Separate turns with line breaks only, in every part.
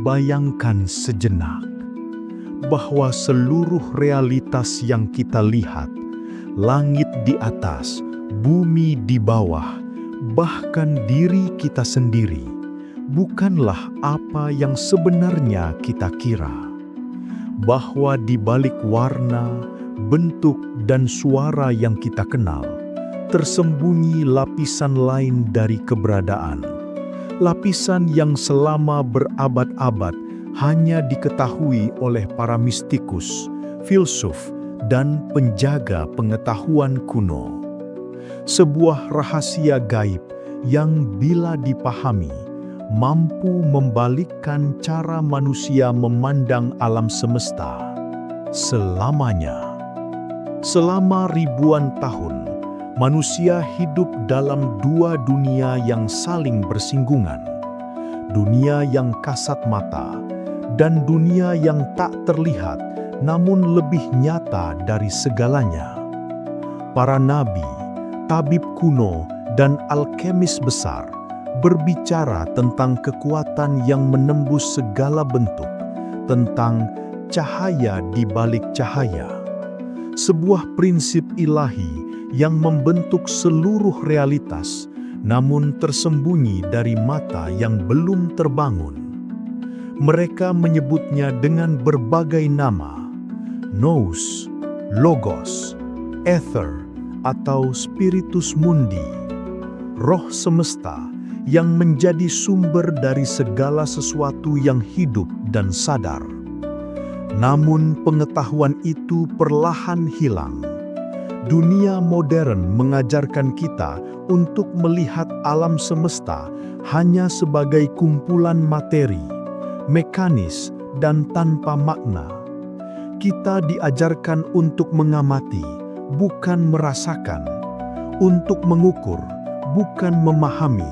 bayangkan sejenak bahwa seluruh realitas yang kita lihat, langit di atas, bumi di bawah, bahkan diri kita sendiri, bukanlah apa yang sebenarnya kita kira. Bahwa di balik warna, bentuk, dan suara yang kita kenal, tersembunyi lapisan lain dari keberadaan. Lapisan yang selama berabad-abad hanya diketahui oleh para mistikus, filsuf, dan penjaga pengetahuan kuno. Sebuah rahasia gaib yang bila dipahami, mampu membalikkan cara manusia memandang alam semesta selamanya. Selama ribuan tahun, manusia hidup dalam dua dunia yang saling bersinggungan. Dunia yang kasat mata dan dunia yang tak terlihat namun lebih nyata dari segalanya. Para nabi, tabib kuno, dan alkemis besar berbicara tentang kekuatan yang menembus segala bentuk, tentang cahaya di balik cahaya. Sebuah prinsip ilahi yang membentuk seluruh realitas, namun tersembunyi dari mata yang belum terbangun. Mereka menyebutnya dengan berbagai nama: nous, logos, ether, atau spiritus mundi, roh semesta yang menjadi sumber dari segala sesuatu yang hidup dan sadar. Namun pengetahuan itu perlahan hilang. Dunia modern mengajarkan kita untuk melihat alam semesta hanya sebagai kumpulan materi, mekanis, dan tanpa makna. Kita diajarkan untuk mengamati, bukan merasakan, untuk mengukur, bukan memahami.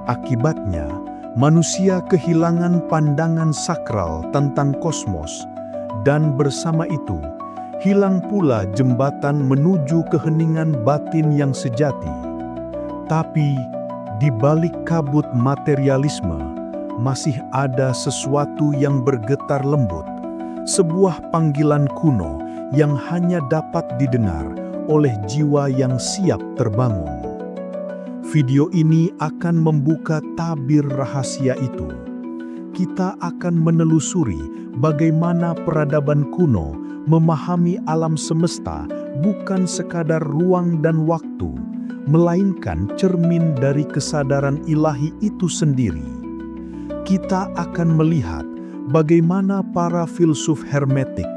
Akibatnya, manusia kehilangan pandangan sakral tentang kosmos, dan bersama itu, hilang pula jembatan menuju keheningan batin yang sejati. Tapi, di balik kabut materialisme, masih ada sesuatu yang bergetar lembut, sebuah panggilan kuno yang hanya dapat didengar oleh jiwa yang siap terbangun. Video ini akan membuka tabir rahasia itu. Kita akan menelusuri bagaimana peradaban kuno memahami alam semesta bukan sekadar ruang dan waktu, melainkan cermin dari kesadaran ilahi itu sendiri. Kita akan melihat bagaimana para filsuf hermetik,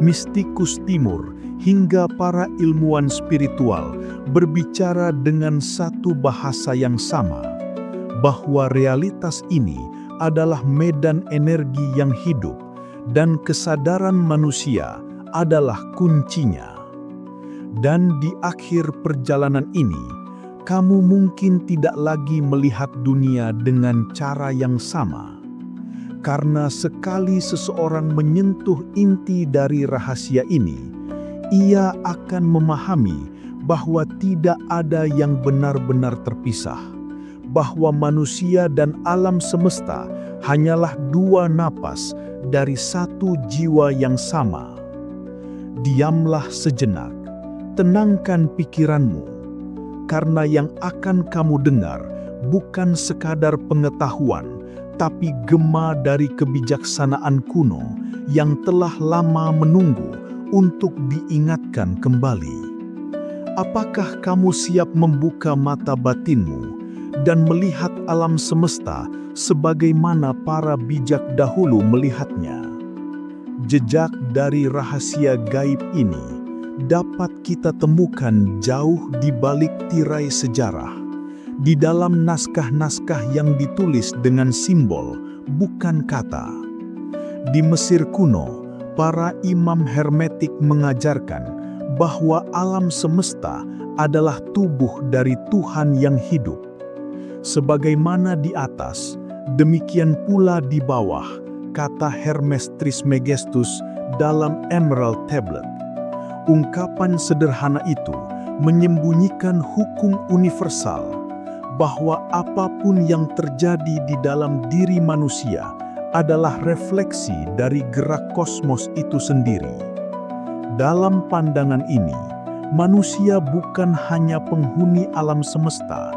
mistikus timur, hingga para ilmuwan spiritual berbicara dengan satu bahasa yang sama, bahwa realitas ini adalah medan energi yang hidup, dan kesadaran manusia adalah kuncinya. Dan di akhir perjalanan ini, kamu mungkin tidak lagi melihat dunia dengan cara yang sama. Karena sekali seseorang menyentuh inti dari rahasia ini, ia akan memahami bahwa tidak ada yang benar-benar terpisah, bahwa manusia dan alam semesta hanyalah dua napas dari satu jiwa yang sama. Diamlah sejenak, tenangkan pikiranmu, karena yang akan kamu dengar bukan sekadar pengetahuan, tapi gema dari kebijaksanaan kuno yang telah lama menunggu untuk diingatkan kembali. Apakah kamu siap membuka mata batinmu dan melihat alam semesta sebagaimana para bijak dahulu melihatnya? Jejak dari rahasia gaib ini dapat kita temukan jauh di balik tirai sejarah, di dalam naskah-naskah yang ditulis dengan simbol, bukan kata. Di Mesir kuno, para imam hermetik mengajarkan bahwa alam semesta adalah tubuh dari Tuhan yang hidup. Sebagaimana di atas, demikian pula di bawah, kata Hermes Trismegistus dalam Emerald Tablet. Ungkapan sederhana itu menyembunyikan hukum universal, bahwa apapun yang terjadi di dalam diri manusia adalah refleksi dari gerak kosmos itu sendiri. Dalam pandangan ini, manusia bukan hanya penghuni alam semesta,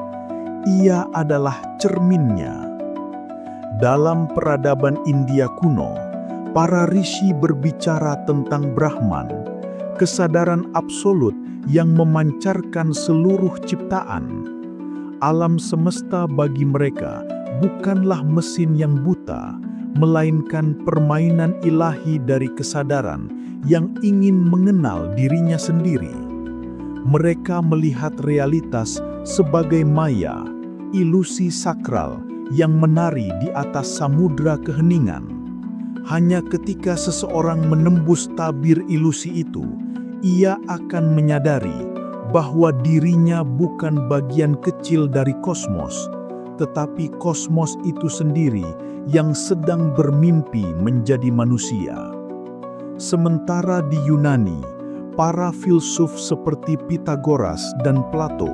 ia adalah cerminnya. Dalam peradaban India kuno, para rishi berbicara tentang Brahman, kesadaran absolut yang memancarkan seluruh ciptaan. Alam semesta bagi mereka bukanlah mesin yang buta, melainkan permainan ilahi dari kesadaran yang ingin mengenal dirinya sendiri. Mereka melihat realitas sebagai maya, ilusi sakral yang menari di atas samudra keheningan. Hanya ketika seseorang menembus tabir ilusi itu, ia akan menyadari bahwa dirinya bukan bagian kecil dari kosmos, tetapi kosmos itu sendiri yang sedang bermimpi menjadi manusia. Sementara di Yunani, para filsuf seperti Pythagoras dan Plato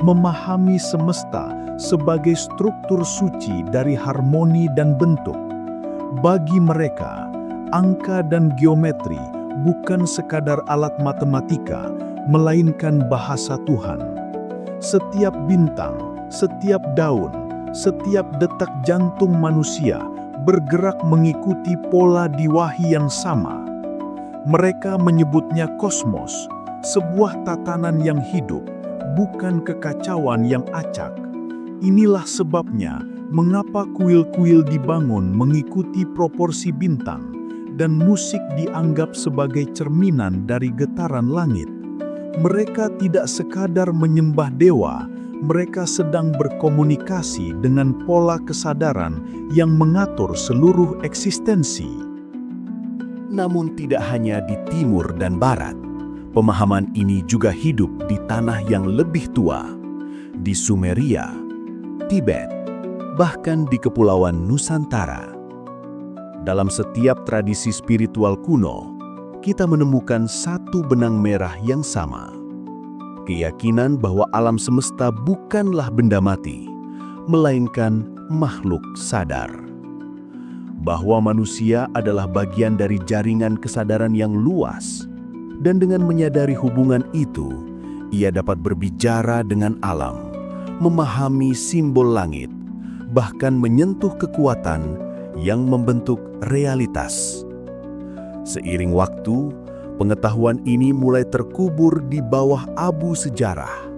memahami semesta sebagai struktur suci dari harmoni dan bentuk. Bagi mereka, angka dan geometri bukan sekadar alat matematika, melainkan bahasa Tuhan. Setiap bintang, setiap daun, setiap detak jantung manusia bergerak mengikuti pola diwahi yang sama. Mereka menyebutnya kosmos, sebuah tatanan yang hidup, bukan kekacauan yang acak. Inilah sebabnya mengapa kuil-kuil dibangun mengikuti proporsi bintang dan musik dianggap sebagai cerminan dari getaran langit. Mereka tidak sekadar menyembah dewa, mereka sedang berkomunikasi dengan pola kesadaran yang mengatur seluruh eksistensi.
Namun tidak hanya di timur dan barat, pemahaman ini juga hidup di tanah yang lebih tua, di Sumeria, Tibet, bahkan di Kepulauan Nusantara. Dalam setiap tradisi spiritual kuno, kita menemukan satu benang merah yang sama. Keyakinan bahwa alam semesta bukanlah benda mati, melainkan makhluk sadar. Bahwa manusia adalah bagian dari jaringan kesadaran yang luas, dan dengan menyadari hubungan itu, ia dapat berbicara dengan alam, memahami simbol langit, bahkan menyentuh kekuatan yang membentuk realitas. Seiring waktu, pengetahuan ini mulai terkubur di bawah abu sejarah.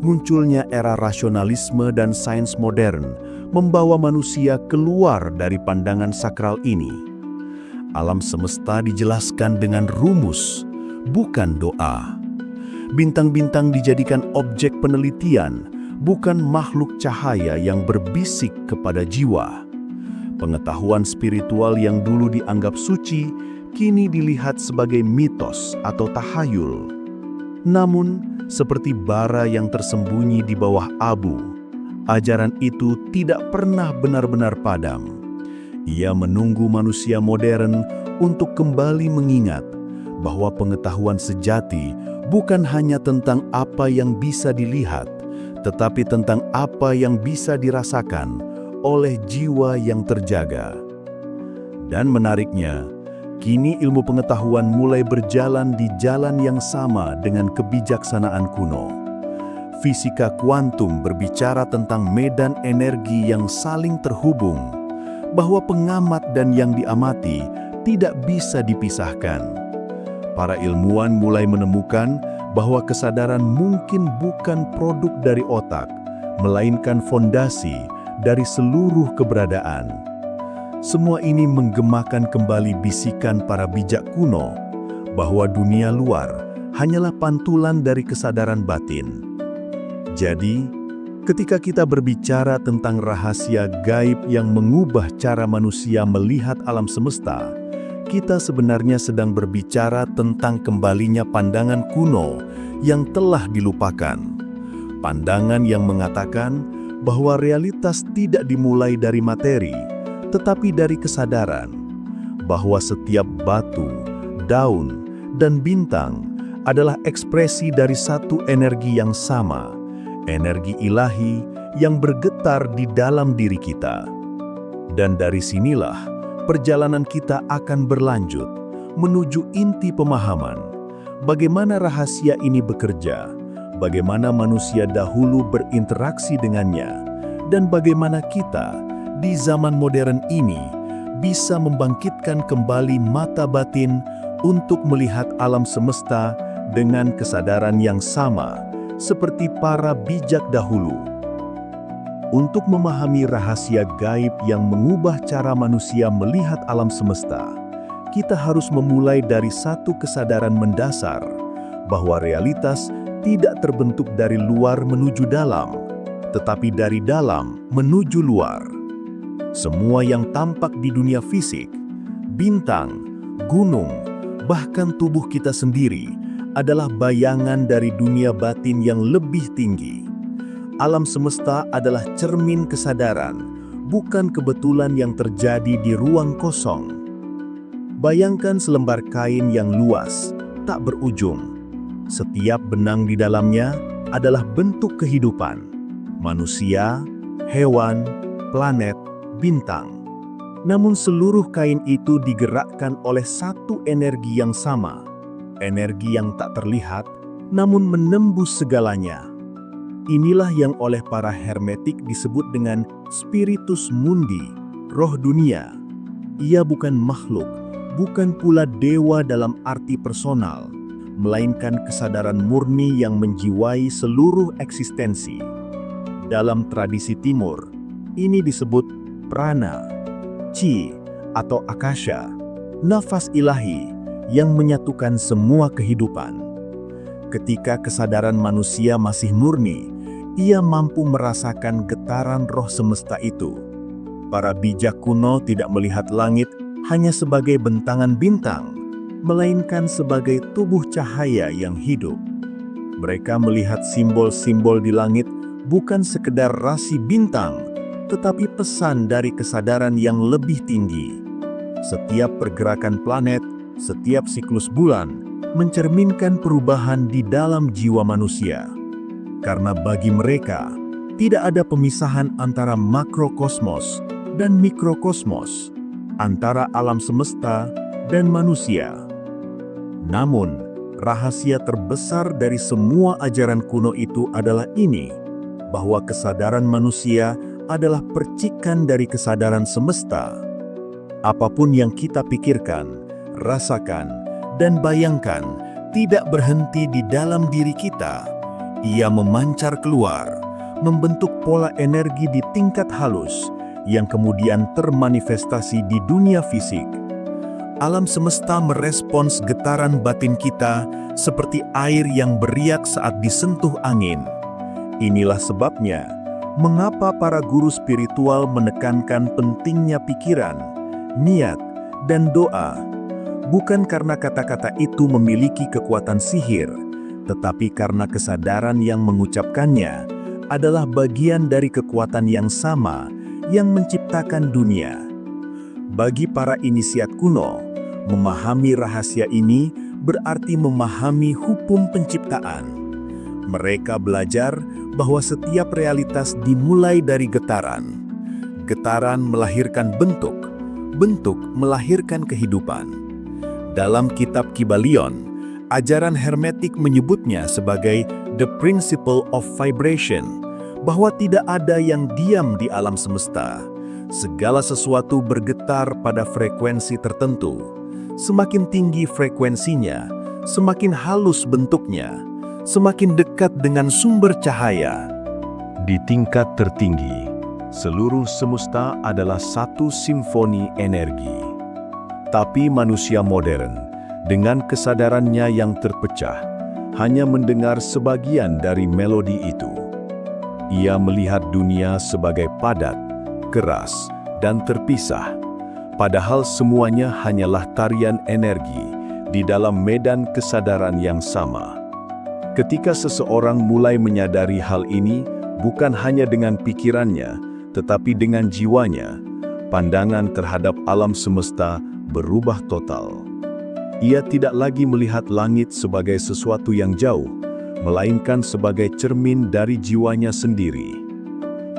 Munculnya era rasionalisme dan sains modern membawa manusia keluar dari pandangan sakral ini. Alam semesta dijelaskan dengan rumus, bukan doa. Bintang-bintang dijadikan objek penelitian, bukan makhluk cahaya yang berbisik kepada jiwa. Pengetahuan spiritual yang dulu dianggap suci, kini dilihat sebagai mitos atau tahayul. Namun, seperti bara yang tersembunyi di bawah abu, ajaran itu tidak pernah benar-benar padam. Ia menunggu manusia modern untuk kembali mengingat bahwa pengetahuan sejati bukan hanya tentang apa yang bisa dilihat, tetapi tentang apa yang bisa dirasakan oleh jiwa yang terjaga. Dan menariknya, kini ilmu pengetahuan mulai berjalan di jalan yang sama dengan kebijaksanaan kuno. Fisika kuantum berbicara tentang medan energi yang saling terhubung, bahwa pengamat dan yang diamati tidak bisa dipisahkan. Para ilmuwan mulai menemukan bahwa kesadaran mungkin bukan produk dari otak, melainkan fondasi dari seluruh keberadaan. Semua ini menggemakan kembali bisikan para bijak kuno bahwa dunia luar hanyalah pantulan dari kesadaran batin. Jadi, ketika kita berbicara tentang rahasia gaib yang mengubah cara manusia melihat alam semesta, kita sebenarnya sedang berbicara tentang kembalinya pandangan kuno yang telah dilupakan. Pandangan yang mengatakan bahwa realitas tidak dimulai dari materi, tetapi dari kesadaran, bahwa setiap batu, daun, dan bintang adalah ekspresi dari satu energi yang sama, energi ilahi yang bergetar di dalam diri kita. Dan dari sinilah perjalanan kita akan berlanjut menuju inti pemahaman bagaimana rahasia ini bekerja, bagaimana manusia dahulu berinteraksi dengannya, dan bagaimana kita di zaman modern ini bisa membangkitkan kembali mata batin untuk melihat alam semesta dengan kesadaran yang sama seperti para bijak dahulu. Untuk memahami rahasia gaib yang mengubah cara manusia melihat alam semesta, kita harus memulai dari satu kesadaran mendasar bahwa realitas tidak terbentuk dari luar menuju dalam, tetapi dari dalam menuju luar. Semua yang tampak di dunia fisik, bintang, gunung, bahkan tubuh kita sendiri adalah bayangan dari dunia batin yang lebih tinggi. Alam semesta adalah cermin kesadaran, bukan kebetulan yang terjadi di ruang kosong. Bayangkan selembar kain yang luas, tak berujung. Setiap benang di dalamnya adalah bentuk kehidupan. Manusia, hewan, planet, bintang. Namun seluruh kain itu digerakkan oleh satu energi yang sama. Energi yang tak terlihat, namun menembus segalanya. Inilah yang oleh para hermetik disebut dengan spiritus mundi, roh dunia. Ia bukan makhluk, bukan pula dewa dalam arti personal, melainkan kesadaran murni yang menjiwai seluruh eksistensi. Dalam tradisi Timur, ini disebut prana, chi, atau akasha, nafas ilahi yang menyatukan semua kehidupan. Ketika kesadaran manusia masih murni, ia mampu merasakan getaran roh semesta itu. Para bijak kuno tidak melihat langit hanya sebagai bentangan bintang, melainkan sebagai tubuh cahaya yang hidup. Mereka melihat simbol-simbol di langit bukan sekedar rasi bintang, tetapi pesan dari kesadaran yang lebih tinggi. Setiap pergerakan planet, setiap siklus bulan, mencerminkan perubahan di dalam jiwa manusia. Karena bagi mereka, tidak ada pemisahan antara makrokosmos dan mikrokosmos, antara alam semesta dan manusia. Namun, rahasia terbesar dari semua ajaran kuno itu adalah ini, bahwa kesadaran manusia adalah percikan dari kesadaran semesta. Apapun yang kita pikirkan, rasakan, dan bayangkan tidak berhenti di dalam diri kita. Ia memancar keluar, membentuk pola energi di tingkat halus yang kemudian termanifestasi di dunia fisik. Alam semesta merespons getaran batin kita seperti air yang beriak saat disentuh angin. Inilah sebabnya mengapa para guru spiritual menekankan pentingnya pikiran, niat, dan doa. Bukan karena kata-kata itu memiliki kekuatan sihir, tetapi karena kesadaran yang mengucapkannya adalah bagian dari kekuatan yang sama yang menciptakan dunia. Bagi para inisiat kuno, memahami rahasia ini berarti memahami hukum penciptaan. Mereka belajar bahwa setiap realitas dimulai dari getaran. Getaran melahirkan bentuk, bentuk melahirkan kehidupan. Dalam kitab Kybalion, ajaran hermetik menyebutnya sebagai the principle of vibration, bahwa tidak ada yang diam di alam semesta. Segala sesuatu bergetar pada frekuensi tertentu. Semakin tinggi frekuensinya, semakin halus bentuknya, semakin dekat dengan sumber cahaya. Di tingkat tertinggi, seluruh semesta adalah satu simfoni energi. Tapi manusia modern, dengan kesadarannya yang terpecah, hanya mendengar sebagian dari melodi itu. Ia melihat dunia sebagai padat, keras, dan terpisah, padahal semuanya hanyalah tarian energi di dalam medan kesadaran yang sama. Ketika seseorang mulai menyadari hal ini, bukan hanya dengan pikirannya, tetapi dengan jiwanya, pandangan terhadap alam semesta berubah total. Ia tidak lagi melihat langit sebagai sesuatu yang jauh, melainkan sebagai cermin dari jiwanya sendiri.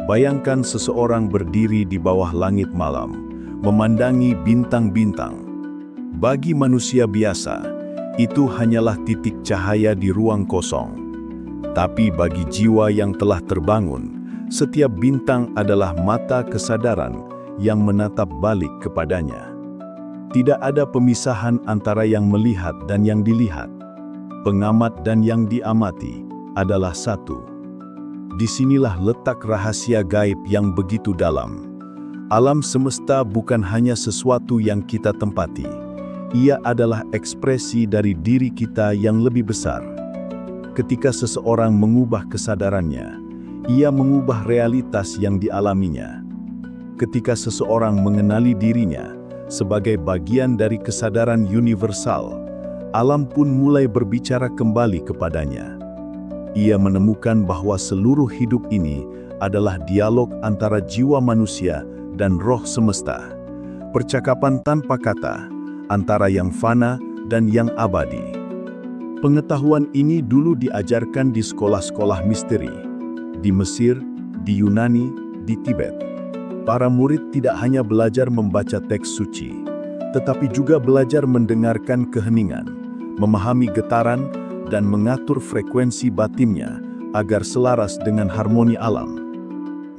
Bayangkan seseorang berdiri di bawah langit malam, memandangi bintang-bintang. Bagi manusia biasa, itu hanyalah titik cahaya di ruang kosong. Tapi bagi jiwa yang telah terbangun, setiap bintang adalah mata kesadaran yang menatap balik kepadanya. Tidak ada pemisahan antara yang melihat dan yang dilihat. Pengamat dan yang diamati adalah satu. Disinilah letak rahasia gaib yang begitu dalam. Alam semesta bukan hanya sesuatu yang kita tempati. Ia adalah ekspresi dari diri kita yang lebih besar. Ketika seseorang mengubah kesadarannya, ia mengubah realitas yang dialaminya. Ketika seseorang mengenali dirinya sebagai bagian dari kesadaran universal, alam pun mulai berbicara kembali kepadanya. Ia menemukan bahwa seluruh hidup ini adalah dialog antara jiwa manusia dan roh semesta. Percakapan tanpa kata, antara yang fana dan yang abadi. Pengetahuan ini dulu diajarkan di sekolah-sekolah misteri, di Mesir, di Yunani, di Tibet. Para murid tidak hanya belajar membaca teks suci, tetapi juga belajar mendengarkan keheningan, memahami getaran, dan mengatur frekuensi batinnya agar selaras dengan harmoni alam.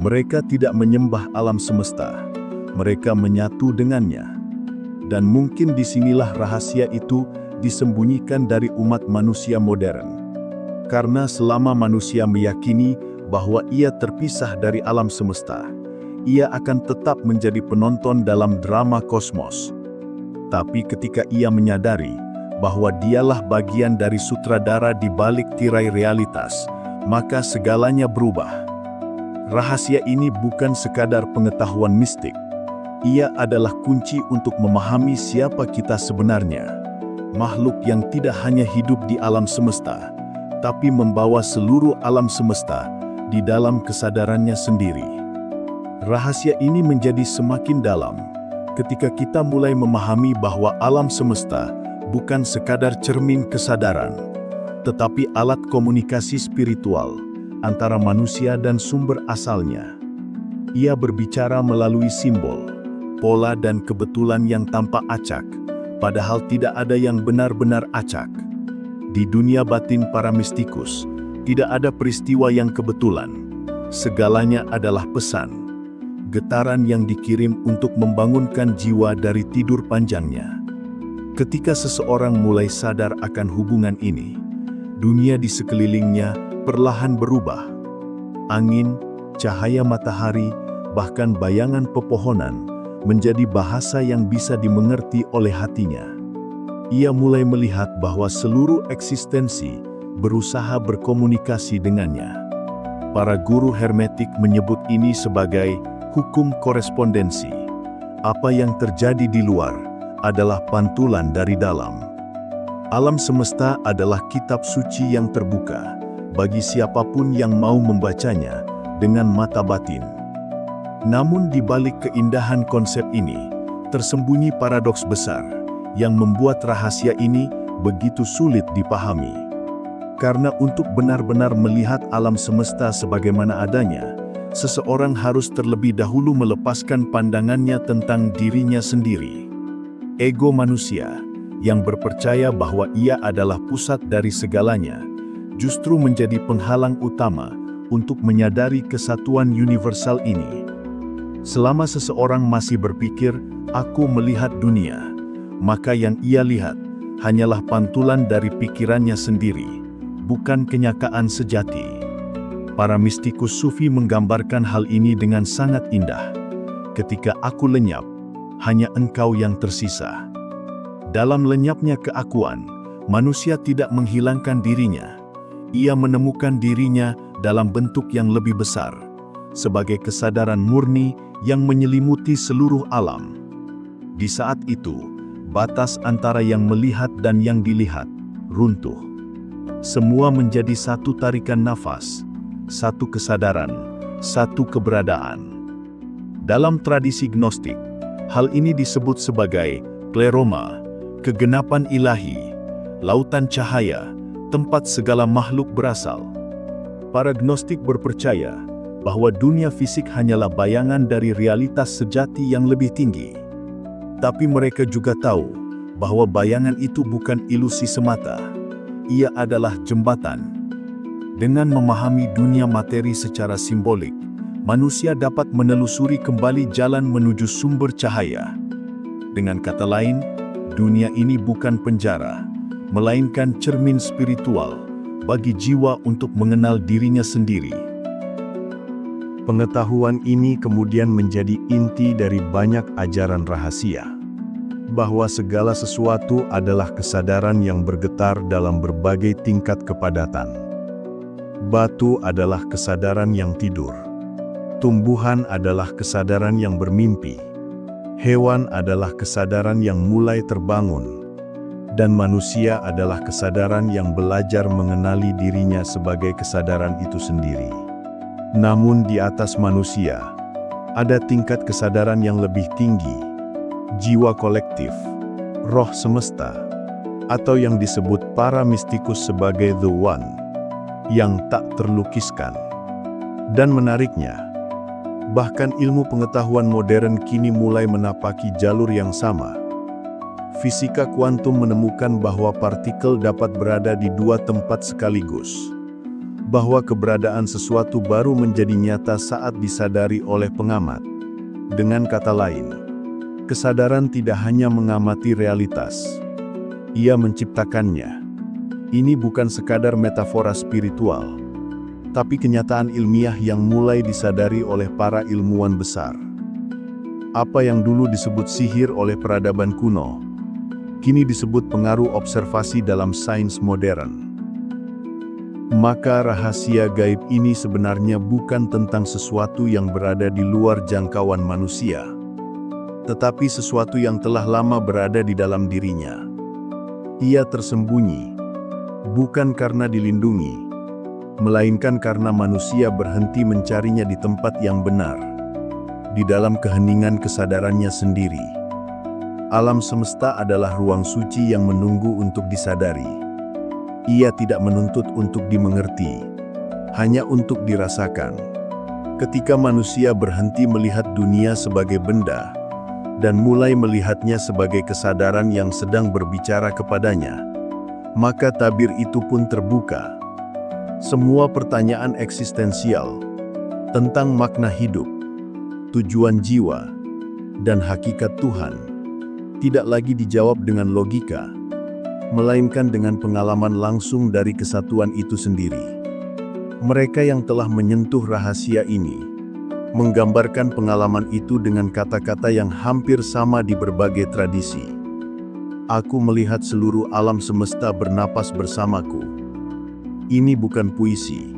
Mereka tidak menyembah alam semesta, mereka menyatu dengannya. Dan mungkin disinilah rahasia itu disembunyikan dari umat manusia modern. Karena selama manusia meyakini bahwa ia terpisah dari alam semesta, ia akan tetap menjadi penonton dalam drama kosmos. Tapi ketika ia menyadari bahwa dialah bagian dari sutradara di balik tirai realitas, maka segalanya berubah. Rahasia ini bukan sekadar pengetahuan mistik. Ia adalah kunci untuk memahami siapa kita sebenarnya. Makhluk yang tidak hanya hidup di alam semesta, tapi membawa seluruh alam semesta di dalam kesadarannya sendiri. Rahasia ini menjadi semakin dalam ketika kita mulai memahami bahwa alam semesta bukan sekadar cermin kesadaran, tetapi alat komunikasi spiritual antara manusia dan sumber asalnya. Ia berbicara melalui simbol, pola dan kebetulan yang tampak acak, padahal tidak ada yang benar-benar acak. Di dunia batin para mistikus, tidak ada peristiwa yang kebetulan. Segalanya adalah pesan, getaran yang dikirim untuk membangunkan jiwa dari tidur panjangnya. Ketika seseorang mulai sadar akan hubungan ini, dunia di sekelilingnya perlahan berubah. Angin, cahaya matahari, bahkan bayangan pepohonan menjadi bahasa yang bisa dimengerti oleh hatinya. Ia mulai melihat bahwa seluruh eksistensi berusaha berkomunikasi dengannya. Para guru hermetik menyebut ini sebagai hukum korespondensi. Apa yang terjadi di luar adalah pantulan dari dalam. Alam semesta adalah kitab suci yang terbuka bagi siapapun yang mau membacanya dengan mata batin. Namun di balik keindahan konsep ini, tersembunyi paradoks besar yang membuat rahasia ini begitu sulit dipahami. Karena untuk benar-benar melihat alam semesta sebagaimana adanya, seseorang harus terlebih dahulu melepaskan pandangannya tentang dirinya sendiri. Ego manusia, yang berpercaya bahwa ia adalah pusat dari segalanya, justru menjadi penghalang utama untuk menyadari kesatuan universal ini. Selama seseorang masih berpikir, "Aku melihat dunia," maka yang ia lihat hanyalah pantulan dari pikirannya sendiri, bukan kenyataan sejati. Para mistikus sufi menggambarkan hal ini dengan sangat indah. Ketika aku lenyap, hanya engkau yang tersisa. Dalam lenyapnya keakuan, manusia tidak menghilangkan dirinya. Ia menemukan dirinya dalam bentuk yang lebih besar, sebagai kesadaran murni yang menyelimuti seluruh alam. Di saat itu, batas antara yang melihat dan yang dilihat runtuh. Semua menjadi satu tarikan nafas, satu kesadaran, satu keberadaan. Dalam tradisi Gnostik, hal ini disebut sebagai pleroma, kegenapan ilahi, lautan cahaya, tempat segala makhluk berasal. Para Gnostik berpercaya bahwa dunia fisik hanyalah bayangan dari realitas sejati yang lebih tinggi. Tetapi mereka juga tahu bahwa bayangan itu bukan ilusi semata. Ia adalah jembatan. Dengan memahami dunia materi secara simbolik, manusia dapat menelusuri kembali jalan menuju sumber cahaya. Dengan kata lain, dunia ini bukan penjara, melainkan cermin spiritual bagi jiwa untuk mengenal dirinya sendiri.
Pengetahuan ini kemudian menjadi inti dari banyak ajaran rahasia, bahwa segala sesuatu adalah kesadaran yang bergetar dalam berbagai tingkat kepadatan. Batu adalah kesadaran yang tidur. Tumbuhan adalah kesadaran yang bermimpi. Hewan adalah kesadaran yang mulai terbangun. Dan manusia adalah kesadaran yang belajar mengenali dirinya sebagai kesadaran itu sendiri. Namun di atas manusia, ada tingkat kesadaran yang lebih tinggi, jiwa kolektif, roh semesta, atau yang disebut para mistikus sebagai The One, yang tak terlukiskan. Dan menariknya, bahkan ilmu pengetahuan modern kini mulai menapaki jalur yang sama. Fisika kuantum menemukan bahwa partikel dapat berada di dua tempat sekaligus, bahwa keberadaan sesuatu baru menjadi nyata saat disadari oleh pengamat. Dengan kata lain, kesadaran tidak hanya mengamati realitas, ia menciptakannya. Ini bukan sekadar metafora spiritual, tapi kenyataan ilmiah yang mulai disadari oleh para ilmuwan besar. Apa yang dulu disebut sihir oleh peradaban kuno, kini disebut pengaruh observasi dalam sains modern. Maka rahasia gaib ini sebenarnya bukan tentang sesuatu yang berada di luar jangkauan manusia, tetapi sesuatu yang telah lama berada di dalam dirinya. Ia tersembunyi, bukan karena dilindungi, melainkan karena manusia berhenti mencarinya di tempat yang benar, di dalam keheningan kesadarannya sendiri. Alam semesta adalah ruang suci yang menunggu untuk disadari. Ia tidak menuntut untuk dimengerti, hanya untuk dirasakan. Ketika manusia berhenti melihat dunia sebagai benda, dan mulai melihatnya sebagai kesadaran yang sedang berbicara kepadanya, maka tabir itu pun terbuka. Semua pertanyaan eksistensial tentang makna hidup, tujuan jiwa, dan hakikat Tuhan tidak lagi dijawab dengan logika, melainkan dengan pengalaman langsung dari kesatuan itu sendiri. Mereka yang telah menyentuh rahasia ini menggambarkan pengalaman itu dengan kata-kata yang hampir sama di berbagai tradisi. Aku melihat seluruh alam semesta bernapas bersamaku. Ini bukan puisi,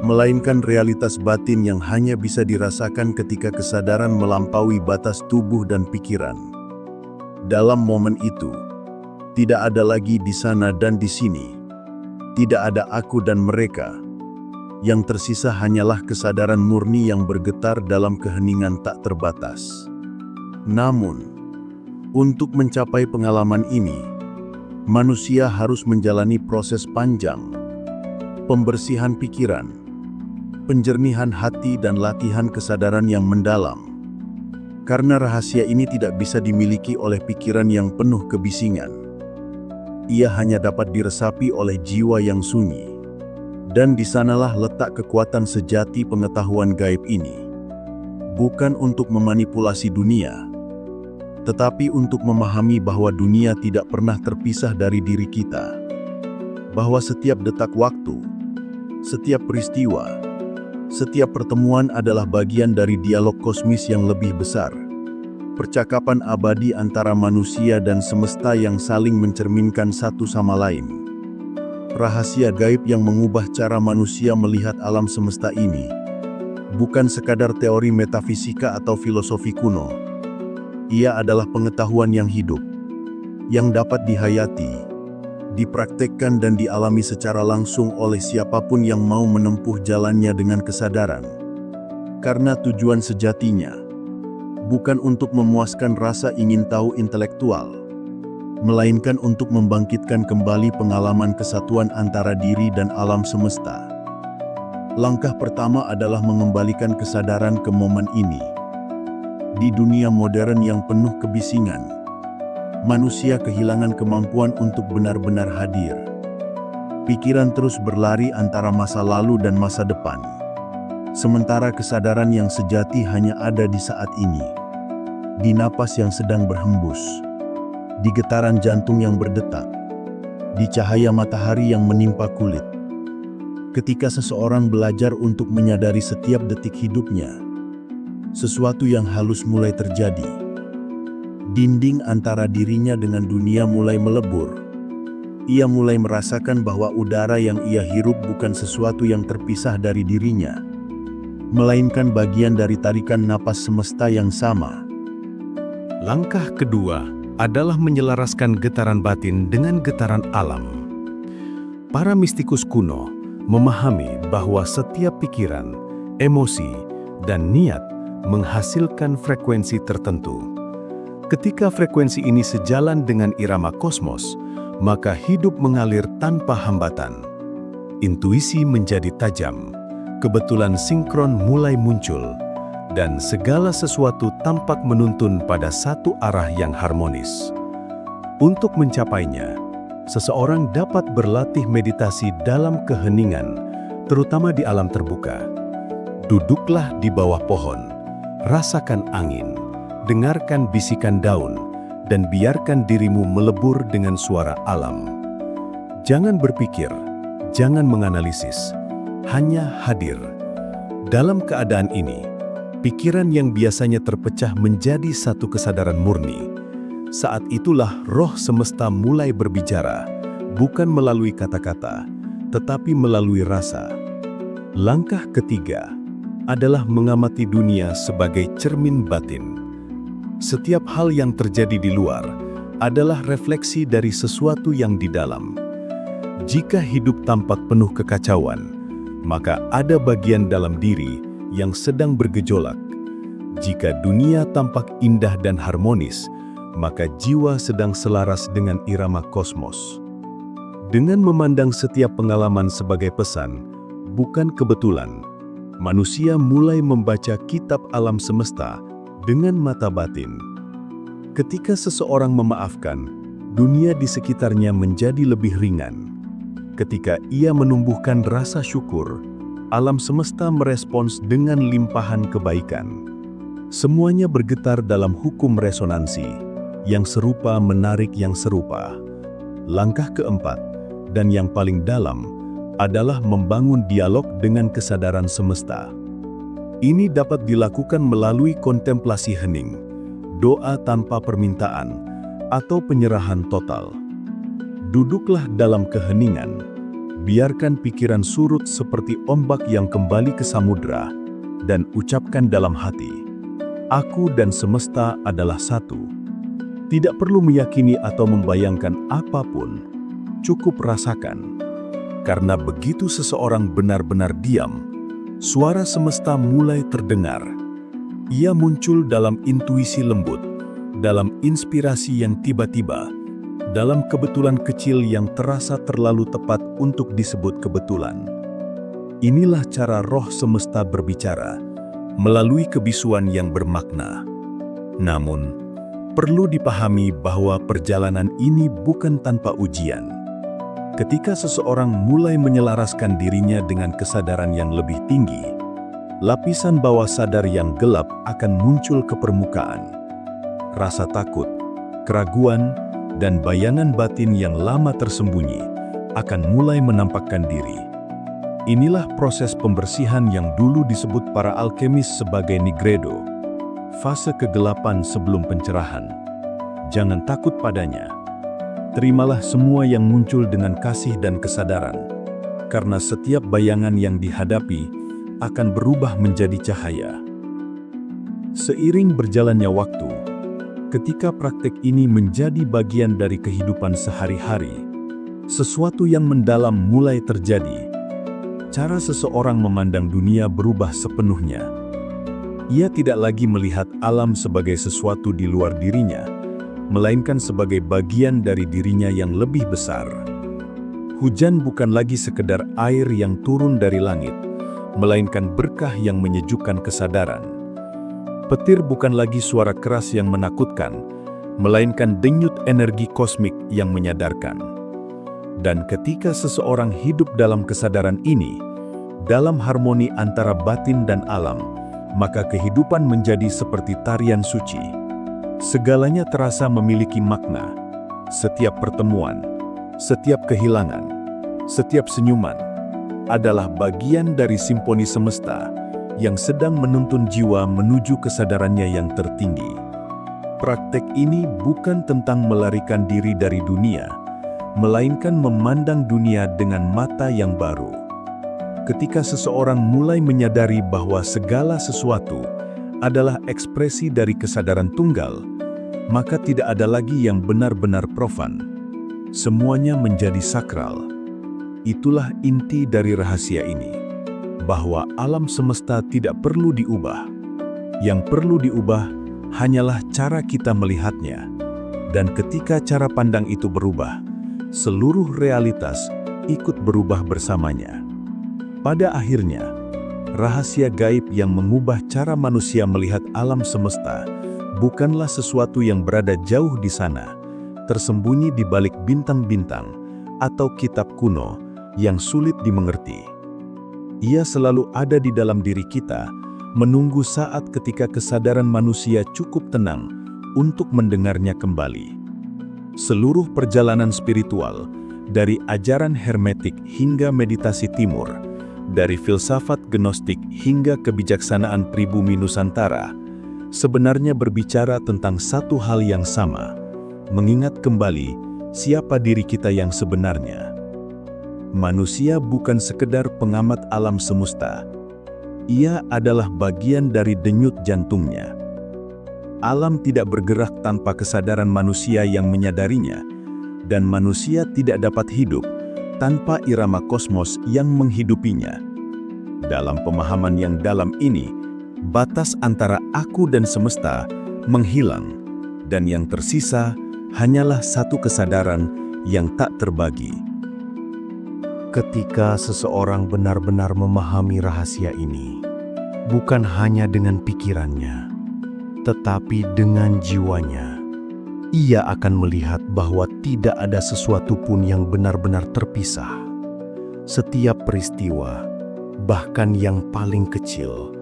melainkan realitas batin yang hanya bisa dirasakan ketika kesadaran melampaui batas tubuh dan pikiran. Dalam momen itu, tidak ada lagi di sana dan di sini. Tidak ada aku dan mereka. Yang tersisa hanyalah kesadaran murni yang bergetar dalam keheningan tak terbatas. Namun, untuk mencapai pengalaman ini, manusia harus menjalani proses panjang, pembersihan pikiran, penjernihan hati dan latihan kesadaran yang mendalam. Karena rahasia ini tidak bisa dimiliki oleh pikiran yang penuh kebisingan. Ia hanya dapat diresapi oleh jiwa yang sunyi. Dan di sanalah letak kekuatan sejati pengetahuan gaib ini. Bukan untuk memanipulasi dunia, tetapi untuk memahami bahwa dunia tidak pernah terpisah dari diri kita. Bahwa setiap detak waktu, setiap peristiwa, setiap pertemuan adalah bagian dari dialog kosmis yang lebih besar. Percakapan abadi antara manusia dan semesta yang saling mencerminkan satu sama lain. Rahasia gaib yang mengubah cara manusia melihat alam semesta ini bukan sekadar teori metafisika atau filosofi kuno. Ia adalah pengetahuan yang hidup, yang dapat dihayati, dipraktekkan dan dialami secara langsung oleh siapapun yang mau menempuh jalannya dengan kesadaran. Karena tujuan sejatinya bukan untuk memuaskan rasa ingin tahu intelektual, melainkan untuk membangkitkan kembali pengalaman kesatuan antara diri dan alam semesta. Langkah pertama adalah mengembalikan kesadaran ke momen ini. Di dunia modern yang penuh kebisingan, manusia kehilangan kemampuan untuk benar-benar hadir. Pikiran terus berlari antara masa lalu dan masa depan. Sementara kesadaran yang sejati hanya ada di saat ini. Di napas yang sedang berhembus. Di getaran jantung yang berdetak. Di cahaya matahari yang menimpa kulit. Ketika seseorang belajar untuk menyadari setiap detik hidupnya, sesuatu yang halus mulai terjadi. Dinding antara dirinya dengan dunia mulai melebur. Ia mulai merasakan bahwa udara yang ia hirup bukan sesuatu yang terpisah dari dirinya, melainkan bagian dari tarikan napas semesta yang sama.
Langkah kedua adalah menyelaraskan getaran batin dengan getaran alam. Para mistikus kuno memahami bahwa setiap pikiran, emosi, dan niat menghasilkan frekuensi tertentu. Ketika frekuensi ini sejalan dengan irama kosmos, maka hidup mengalir tanpa hambatan. Intuisi menjadi tajam, kebetulan sinkron mulai muncul, dan segala sesuatu tampak menuntun pada satu arah yang harmonis. Untuk mencapainya, seseorang dapat berlatih meditasi dalam keheningan, terutama di alam terbuka. Duduklah di bawah pohon, rasakan angin, dengarkan bisikan daun, dan biarkan dirimu melebur dengan suara alam. Jangan berpikir, jangan menganalisis, hanya hadir. Dalam keadaan ini, pikiran yang biasanya terpecah menjadi satu kesadaran murni. Saat itulah roh semesta mulai berbicara, bukan melalui kata-kata, tetapi melalui rasa. Langkah ketiga adalah mengamati dunia sebagai cermin batin. Setiap hal yang terjadi di luar adalah refleksi dari sesuatu yang di dalam. Jika hidup tampak penuh kekacauan, maka ada bagian dalam diri yang sedang bergejolak. Jika dunia tampak indah dan harmonis, maka jiwa sedang selaras dengan irama kosmos. Dengan memandang setiap pengalaman sebagai pesan, bukan kebetulan, manusia mulai membaca kitab alam semesta dengan mata batin. Ketika seseorang memaafkan, dunia di sekitarnya menjadi lebih ringan. Ketika ia menumbuhkan rasa syukur, alam semesta merespons dengan limpahan kebaikan. Semuanya bergetar dalam hukum resonansi, yang serupa menarik yang serupa. Langkah keempat, dan yang paling dalam, adalah membangun dialog dengan kesadaran semesta. Ini dapat dilakukan melalui kontemplasi hening, doa tanpa permintaan, atau penyerahan total. Duduklah dalam keheningan, biarkan pikiran surut seperti ombak yang kembali ke samudra, dan ucapkan dalam hati, "Aku dan semesta adalah satu." Tidak perlu meyakini atau membayangkan apapun, cukup rasakan. Karena begitu seseorang benar-benar diam, suara semesta mulai terdengar. Ia muncul dalam intuisi lembut, dalam inspirasi yang tiba-tiba, dalam kebetulan kecil yang terasa terlalu tepat untuk disebut kebetulan. Inilah cara roh semesta berbicara, melalui kebisuan yang bermakna. Namun, perlu dipahami bahwa perjalanan ini bukan tanpa ujian. Ketika seseorang mulai menyelaraskan dirinya dengan kesadaran yang lebih tinggi, lapisan bawah sadar yang gelap akan muncul ke permukaan. Rasa takut, keraguan, dan bayangan batin yang lama tersembunyi akan mulai menampakkan diri. Inilah proses pembersihan yang dulu disebut para alkemis sebagai nigredo, fase kegelapan sebelum pencerahan. Jangan takut padanya. Terimalah semua yang muncul dengan kasih dan kesadaran, karena setiap bayangan yang dihadapi akan berubah menjadi cahaya. Seiring berjalannya waktu, ketika praktek ini menjadi bagian dari kehidupan sehari-hari, sesuatu yang mendalam mulai terjadi. Cara seseorang memandang dunia berubah sepenuhnya. Ia tidak lagi melihat alam sebagai sesuatu di luar dirinya, melainkan sebagai bagian dari dirinya yang lebih besar. Hujan bukan lagi sekedar air yang turun dari langit, melainkan berkah yang menyejukkan kesadaran. Petir bukan lagi suara keras yang menakutkan, melainkan denyut energi kosmik yang menyadarkan. Dan ketika seseorang hidup dalam kesadaran ini, dalam harmoni antara batin dan alam, maka kehidupan menjadi seperti tarian suci. Segalanya terasa memiliki makna. Setiap pertemuan, setiap kehilangan, setiap senyuman adalah bagian dari simfoni semesta yang sedang menuntun jiwa menuju kesadarannya yang tertinggi. Praktek ini bukan tentang melarikan diri dari dunia, melainkan memandang dunia dengan mata yang baru. Ketika seseorang mulai menyadari bahwa segala sesuatu adalah ekspresi dari kesadaran tunggal, maka tidak ada lagi yang benar-benar profan. Semuanya menjadi sakral. Itulah inti dari rahasia ini, bahwa alam semesta tidak perlu diubah. Yang perlu diubah hanyalah cara kita melihatnya. Dan ketika cara pandang itu berubah, seluruh realitas ikut berubah bersamanya. Pada akhirnya, rahasia gaib yang mengubah cara manusia melihat alam semesta bukanlah sesuatu yang berada jauh di sana, tersembunyi di balik bintang-bintang atau kitab kuno yang sulit dimengerti. Ia selalu ada di dalam diri kita, menunggu saat ketika kesadaran manusia cukup tenang untuk mendengarnya kembali. Seluruh perjalanan spiritual, dari ajaran hermetik hingga meditasi timur, dari filsafat gnostik hingga kebijaksanaan pribumi Nusantara, sebenarnya berbicara tentang satu hal yang sama, mengingat kembali siapa diri kita yang sebenarnya. Manusia bukan sekedar pengamat alam semesta. Ia adalah bagian dari denyut jantungnya. Alam tidak bergerak tanpa kesadaran manusia yang menyadarinya, dan manusia tidak dapat hidup tanpa irama kosmos yang menghidupinya. Dalam pemahaman yang dalam ini, batas antara aku dan semesta menghilang, dan yang tersisa hanyalah satu kesadaran yang tak terbagi.
Ketika seseorang benar-benar memahami rahasia ini, bukan hanya dengan pikirannya, tetapi dengan jiwanya, ia akan melihat bahwa tidak ada sesuatu pun yang benar-benar terpisah. Setiap peristiwa, bahkan yang paling kecil,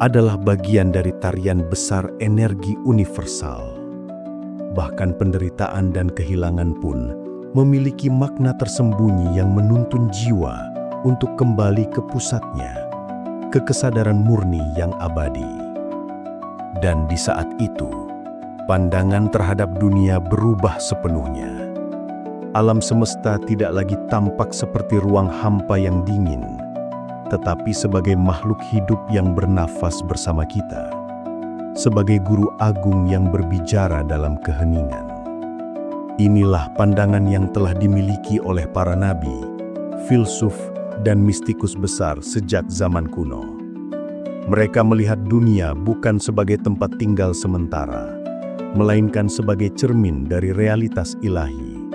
adalah bagian dari tarian besar energi universal. Bahkan penderitaan dan kehilangan pun memiliki makna tersembunyi yang menuntun jiwa untuk kembali ke pusatnya, ke kesadaran murni yang abadi. Dan di saat itu, pandangan terhadap dunia berubah sepenuhnya. Alam semesta tidak lagi tampak seperti ruang hampa yang dingin, tetapi sebagai makhluk hidup yang bernafas bersama kita, sebagai guru agung yang berbicara dalam keheningan. Inilah pandangan yang telah dimiliki oleh para nabi, filsuf, dan mistikus besar sejak zaman kuno. Mereka melihat dunia bukan sebagai tempat tinggal sementara, melainkan sebagai cermin dari realitas ilahi.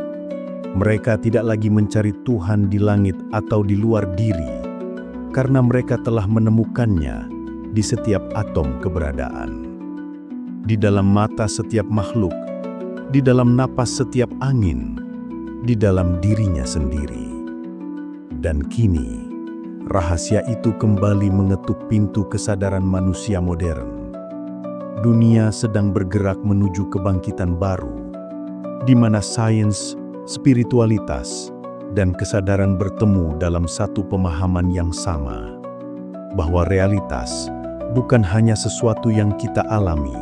Mereka tidak lagi mencari Tuhan di langit atau di luar diri, karena mereka telah menemukannya di setiap atom keberadaan. Di dalam mata setiap makhluk, di dalam napas setiap angin, di dalam dirinya sendiri. Dan kini, rahasia itu kembali mengetuk pintu kesadaran manusia modern. Dunia sedang bergerak menuju kebangkitan baru, di mana sains, spiritualitas, dan kesadaran bertemu dalam satu pemahaman yang sama, bahwa realitas bukan hanya sesuatu yang kita alami,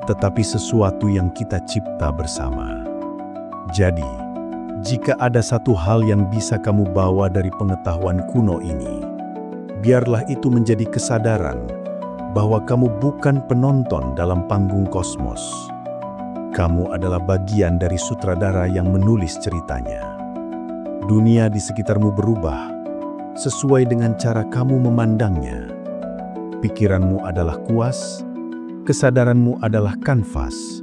tetapi sesuatu yang kita cipta bersama. Jadi, jika ada satu hal yang bisa kamu bawa dari pengetahuan kuno ini, biarlah itu menjadi kesadaran bahwa kamu bukan penonton dalam panggung kosmos. Kamu adalah bagian dari sutradara yang menulis ceritanya. Dunia di sekitarmu berubah sesuai dengan cara kamu memandangnya. Pikiranmu adalah kuas, kesadaranmu adalah kanvas,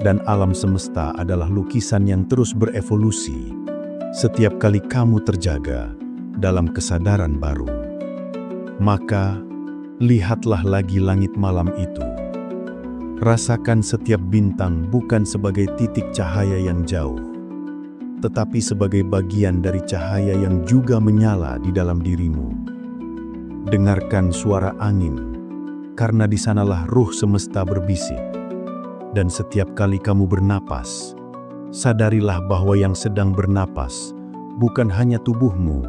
dan alam semesta adalah lukisan yang terus berevolusi setiap kali kamu terjaga dalam kesadaran baru. Maka, lihatlah lagi langit malam itu. Rasakan setiap bintang bukan sebagai titik cahaya yang jauh, tetapi sebagai bagian dari cahaya yang juga menyala di dalam dirimu. Dengarkan suara angin, karena di sanalah ruh semesta berbisik. Dan setiap kali kamu bernapas, sadarilah bahwa yang sedang bernapas bukan hanya tubuhmu,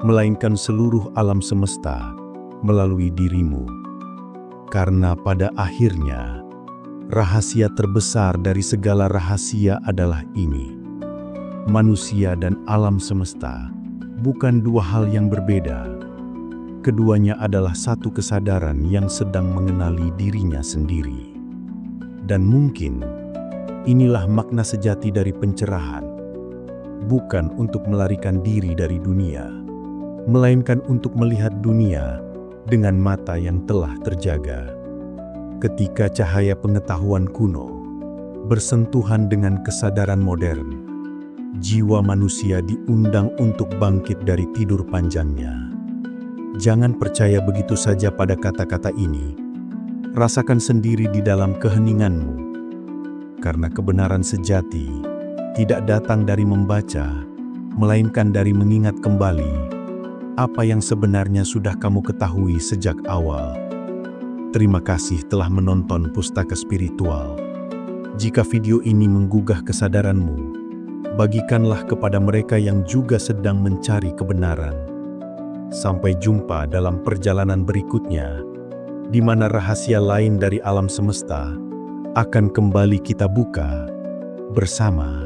melainkan seluruh alam semesta melalui dirimu. Karena pada akhirnya, rahasia terbesar dari segala rahasia adalah ini. Manusia dan alam semesta bukan dua hal yang berbeda. Keduanya adalah satu kesadaran yang sedang mengenali dirinya sendiri. Dan mungkin inilah makna sejati dari pencerahan. Bukan untuk melarikan diri dari dunia, melainkan untuk melihat dunia dengan mata yang telah terjaga. Ketika cahaya pengetahuan kuno bersentuhan dengan kesadaran modern, jiwa manusia diundang untuk bangkit dari tidur panjangnya. Jangan percaya begitu saja pada kata-kata ini. Rasakan sendiri di dalam keheninganmu. Karena kebenaran sejati tidak datang dari membaca, melainkan dari mengingat kembali apa yang sebenarnya sudah kamu ketahui sejak awal. Terima kasih telah menonton Pustaka Spiritual. Jika video ini menggugah kesadaranmu, bagikanlah kepada mereka yang juga sedang mencari kebenaran. Sampai jumpa dalam perjalanan berikutnya, di mana rahasia lain dari alam semesta akan kembali kita buka bersama.